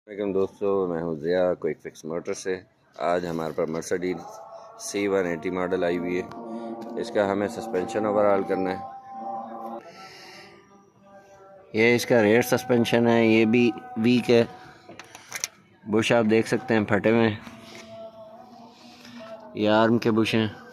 वालेकुम दोस्तों, मैं हूं ज़िया क्विक फिक्स मोटर से। आज हमारे पास मर्सिडीज C180 मॉडल आई हुई है। इसका हमें सस्पेंशन ओवरऑल करना है। ये इसका रेयर सस्पेंशन है, ये भी वीक है। बुश आप देख सकते हैं फटे हुए हैं, ये आर्म के बुश हैं।